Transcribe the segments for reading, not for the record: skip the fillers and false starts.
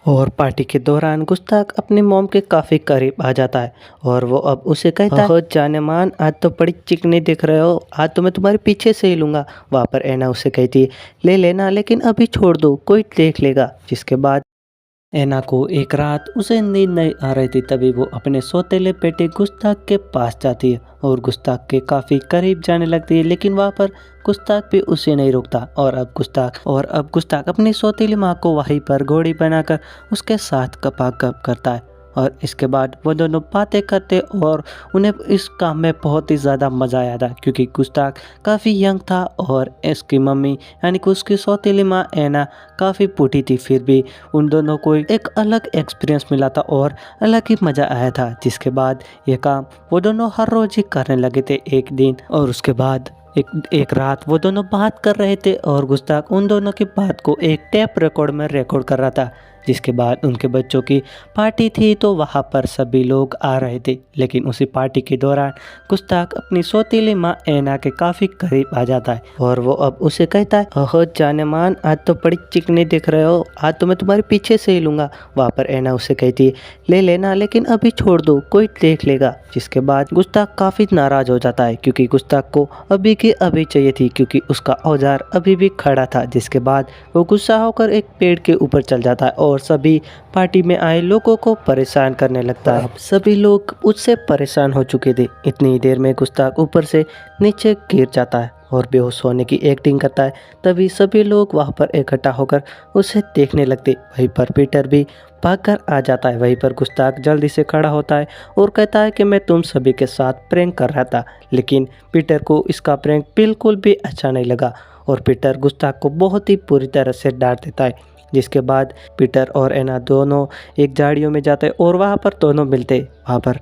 और पार्टी के दौरान गुस्ताख अपनी मॉम के काफ़ी करीब आ जाता है और वो अब उसे कहता है, "ओहो जाने मान, आज तो बड़ी चिकनी दिख रहे हो, आज तो मैं तुम्हारे पीछे से ही लूँगा।" वहाँ पर ऐना उसे कहती है, "ले लेना लेकिन अभी छोड़ दो, कोई देख लेगा।" जिसके बाद ऐना को एक रात उसे नींद नहीं आ रही थी, तभी वो अपने सौतेले बेटे गुस्ताख के पास जाती है और गुस्ताख के काफ़ी करीब जाने लगती है, लेकिन वहाँ पर गुस्ताख भी उसे नहीं रोकता और अब गुस्ताख अपनी सौतेली माँ को वहीं पर घोड़ी बनाकर उसके साथ गपागप करता है। और इसके बाद वो दोनों बातें करते और उन्हें इस काम में बहुत ही ज़्यादा मज़ा आया था, क्योंकि गुस्ताख काफ़ी यंग था और इसकी मम्मी यानी कि उसकी सौतेली माँ ऐना काफ़ी बूढ़ी थी। फिर भी उन दोनों को एक अलग एक्सपीरियंस मिला था और अलग ही मज़ा आया था। जिसके बाद ये काम वो दोनों हर रोज़ ही करने लगे थे एक दिन, और उसके बाद एक एक रात वो दोनों बात कर रहे थे और गुस्ताख उन दोनों की बात को एक टेप रिकॉर्ड में रिकॉर्ड कर रहा था। जिसके बाद उनके बच्चों की पार्टी थी तो वहाँ पर सभी लोग आ रहे थे, लेकिन उसी पार्टी के दौरान गुस्ताख अपनी सौतीली माँ ऐना के काफ़ी करीब आ जाता है और वो अब उसे कहता है, "ओहो जाने मान, आज तो बड़ी चिकनी दिख रहे हो, आज तो मैं तुम्हारे पीछे से ही लूँगा।" वहाँ पर ऐना उसे कहती है, "ले लेना लेकिन अभी छोड़ दो, कोई देख लेगा।" जिसके बाद गुस्ताख काफ़ी नाराज़ हो जाता है, क्योंकि गुस्ताख को अभी की अभी चाहिए थी, क्योंकि उसका औजार अभी भी खड़ा था। जिसके बाद वो गुस्सा होकर एक पेड़ के ऊपर चल जाता है और सभी पार्टी में आए लोगों को परेशान करने लगता है। अब सभी लोग उससे परेशान हो चुके थे। इतनी देर में गुस्ताख ऊपर से नीचे गिर जाता है और बेहोश होने की एक्टिंग करता है। तभी सभी लोग वहाँ पर इकट्ठा होकर उसे देखने लगते। वहीं पर पीटर भी भागकर आ जाता है। वहीं पर गुस्ताख जल्दी से खड़ा होता है और कहता है कि मैं तुम सभी के साथ प्रैंक कर रहा था, लेकिन पीटर को इसका प्रैंक बिल्कुल भी अच्छा नहीं लगा और पीटर गुस्ताख को बहुत ही बुरी तरह से डांट देता है। जिसके बाद पीटर और ऐना दोनों एक झाड़ियों में जाते हैं और वहाँ पर दोनों मिलते। वहाँ पर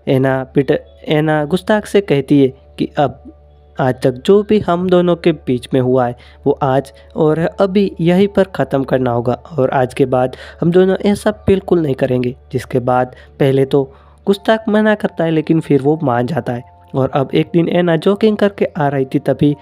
ऐना गुस्ताख से कहती है कि अब आज तक जो भी हम दोनों के बीच में हुआ है वो आज और अभी यहीं पर ख़त्म करना होगा, और आज के बाद हम दोनों ऐसा बिल्कुल नहीं करेंगे। जिसके बाद पहले तो गुस्ताख मना करता है, लेकिन फिर वो मान जाता है। और अब एक दिन ऐना जॉगिंग करके आ रही थी, तभी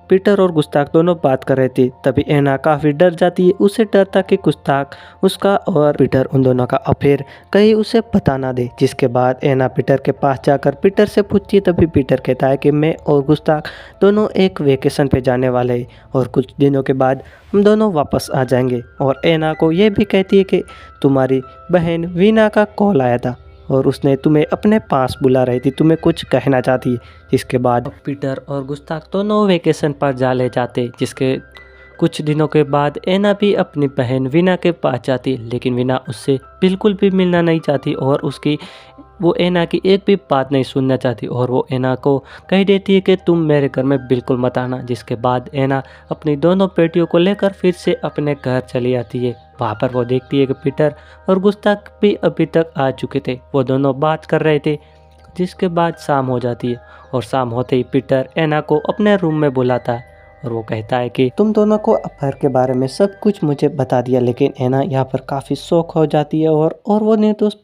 पीटर और गुस्ताख दोनों बात कर रहे थे। तभी ऐना काफ़ी डर जाती है। उसे डर था कि गुस्ताख उसका और पीटर उन दोनों का अफेयर कहीं उसे पता ना दे। जिसके बाद ऐना पीटर के पास जाकर पीटर से पूछती है। तभी पीटर कहता है कि मैं और गुस्ताख दोनों एक वेकेशन पे जाने वाले हैं और कुछ दिनों के बाद हम दोनों वापस आ जाएंगे। और ऐना को ये भी कहती है कि तुम्हारी बहन वीना का कॉल आया था और उसने तुम्हें अपने पास बुला रही थी, तुम्हें कुछ कहना चाहती है। इसके बाद पीटर और गुस्ताख दोनों वेकेशन पर जा ले जाते। जिसके कुछ दिनों के बाद ऐना भी अपनी बहन वीना के पास जाती, लेकिन वीना उससे बिल्कुल भी मिलना नहीं चाहती और वो ऐना की एक भी बात नहीं सुनना चाहती और वो ऐना को कह देती है कि तुम मेरे घर में बिल्कुल मत आना। जिसके बाद ऐना अपनी दोनों बेटियों को लेकर फिर से अपने घर चली आती है। वहाँ पर वो देखती है कि पीटर और गुस्ताख भी अभी तक आ चुके थे। वो दोनों बात कर रहे थे। जिसके बाद शाम हो जाती है और शाम होते ही पीटर ऐना को अपने रूम में बुलाता है और वो कहता है कि तुम दोनों को अफेयर के बारे में सब कुछ मुझे बता दिया। लेकिन ऐना यहाँ पर काफ़ी शौक हो जाती है और वो निर्दोष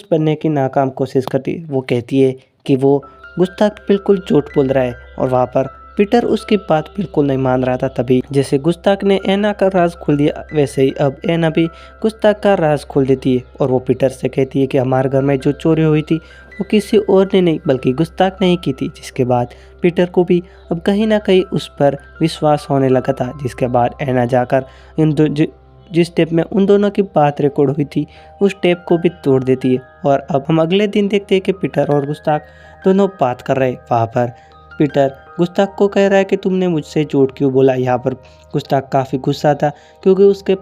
बनने की नाकाम कोशिश करती है। वो कहती है कि वो गुस्ताख बिल्कुल झूठ बोल रहा है और वहाँ पर पीटर उसकी बात बिल्कुल नहीं मान रहा था। तभी जैसे गुस्ताख ने ऐना का राज खोल दिया, वैसे ही अब ऐना भी गुस्ताख का राज खोल देती है और वो पीटर से कहती है कि हमारे घर में जो चोरी हुई थी वो किसी और ने नहीं बल्कि गुस्ताख ने ही की थी। जिसके बाद पीटर को भी अब कहीं ना कहीं उस पर विश्वास होने लगा था। जिसके बाद ऐना जाकर जिस टेप में उन दोनों की बात रिकॉर्ड हुई थी उस टेप को भी तोड़ देती है। और अब हम अगले दिन देखते हैं कि पीटर और गुस्ताख दोनों बात कर रहे। वहाँ पर पीटर गुस्ताख को कह रहा है कि तुमने मुझसे झूठ क्यों बोला। यहाँ पर गुस्ताख काफ़ी गुस्सा था, क्योंकि उसके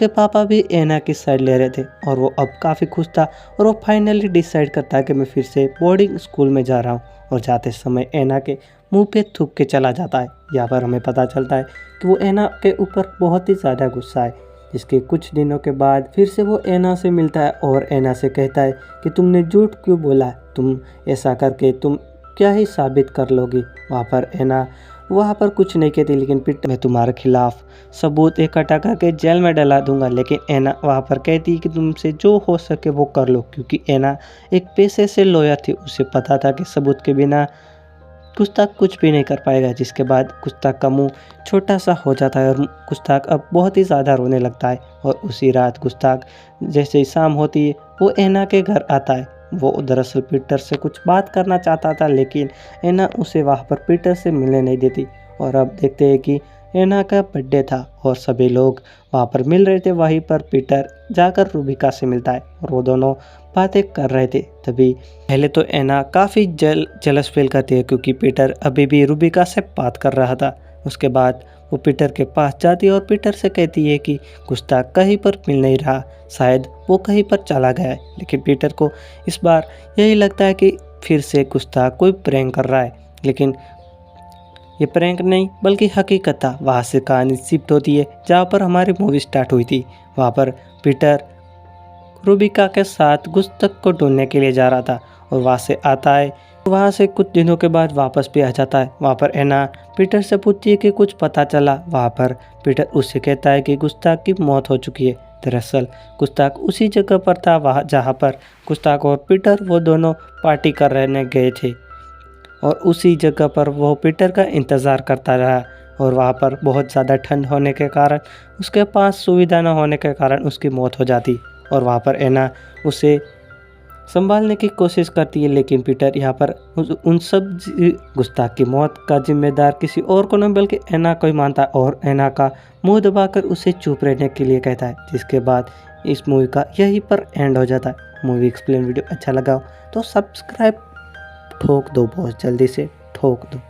पापा भी ऐना की साइड ले रहे थे और वो अब काफ़ी खुश था। और वो फाइनली डिसाइड करता है कि मैं फिर से बोर्डिंग स्कूल में जा रहा हूँ और जाते समय ऐना के मुंह पे थूक के चला जाता है। यहाँ पर हमें पता चलता है कि वो ऐना के ऊपर बहुत ही ज़्यादा गुस्सा है। जिसके कुछ दिनों के बाद फिर से वो ऐना से मिलता है और ऐना से कहता है कि तुमने झूठ क्यों बोला, तुम ऐसा करके तुम क्या ही साबित कर लोगी। वहाँ पर ऐना वहाँ पर कुछ नहीं कहती, लेकिन पीटर मैं तुम्हारे खिलाफ सबूत इकट्ठा करके जेल में डला दूंगा। लेकिन ऐना वहाँ पर कहती कि तुमसे जो हो सके वो कर लो, क्योंकि ऐना एक पेशे से लॉयर थी। उसे पता था कि सबूत के बिना गुस्ताख कुछ भी नहीं कर पाएगा, जिसके बाद गुस्ताख का मुंह छोटा सा हो जाता है और गुस्ताख अब बहुत ही ज़्यादा रोने लगता है। और उसी रात गुस्ताख जैसे ही शाम होती है वो ऐना के घर आता है। वो दरअसल पीटर से कुछ बात करना चाहता था, लेकिन ऐना उसे वहाँ पर पीटर से मिलने नहीं देती। और अब देखते हैं कि ऐना का बर्थडे था और सभी लोग वहाँ पर मिल रहे थे। वहीं पर पीटर जाकर रूबिका से मिलता है और वो दोनों बातें कर रहे थे। तभी पहले तो ऐना काफ़ी जेलस फील करती है, क्योंकि पीटर अभी भी रूबिका से बात कर रहा था। उसके बाद वो पीटर के पास जाती है और पीटर से कहती है कि गुस्ताख कहीं पर मिल नहीं रहा, शायद वो कहीं पर चला गया है। लेकिन पीटर को इस बार यही लगता है कि फिर से गुस्ताख कोई प्रैंक कर रहा है, लेकिन ये प्रैंक नहीं बल्कि हकीकत था। वहाँ से कहानी शिफ्ट होती है जहाँ पर हमारी मूवी स्टार्ट हुई थी। वहाँ पर पीटर रूबिका के साथ गुस्ताख को ढूंढने के लिए जा रहा था और वहाँ से आता है। वहाँ से कुछ दिनों के बाद वापस भी आ जाता है। वहाँ पर ऐना पीटर से पूछती है कि कुछ पता चला। वहाँ पर पीटर उससे कहता है कि गुस्ताख की मौत हो चुकी है। दरअसल गुस्ताख उसी जगह पर था वहाँ जहाँ पर गुस्ताख और पीटर वो दोनों पार्टी करने गए थे, और उसी जगह पर वो पीटर का इंतज़ार करता रहा। और वहाँ पर बहुत ज़्यादा ठंड होने के कारण, उसके पास सुविधा न होने के कारण उसकी मौत हो जाती। और वहाँ पर ऐना उसे संभालने की कोशिश करती है, लेकिन पीटर यहाँ पर उन सब गुस्ताख की मौत का जिम्मेदार किसी और को नहीं बल्कि ऐना को ही मानता है और ऐना का मुंह दबाकर उसे चुप रहने के लिए कहता है। जिसके बाद इस मूवी का यहीं पर एंड हो जाता है। मूवी एक्सप्लेन वीडियो अच्छा लगा हो तो सब्सक्राइब ठोक दो, बहुत जल्दी से ठोक दो।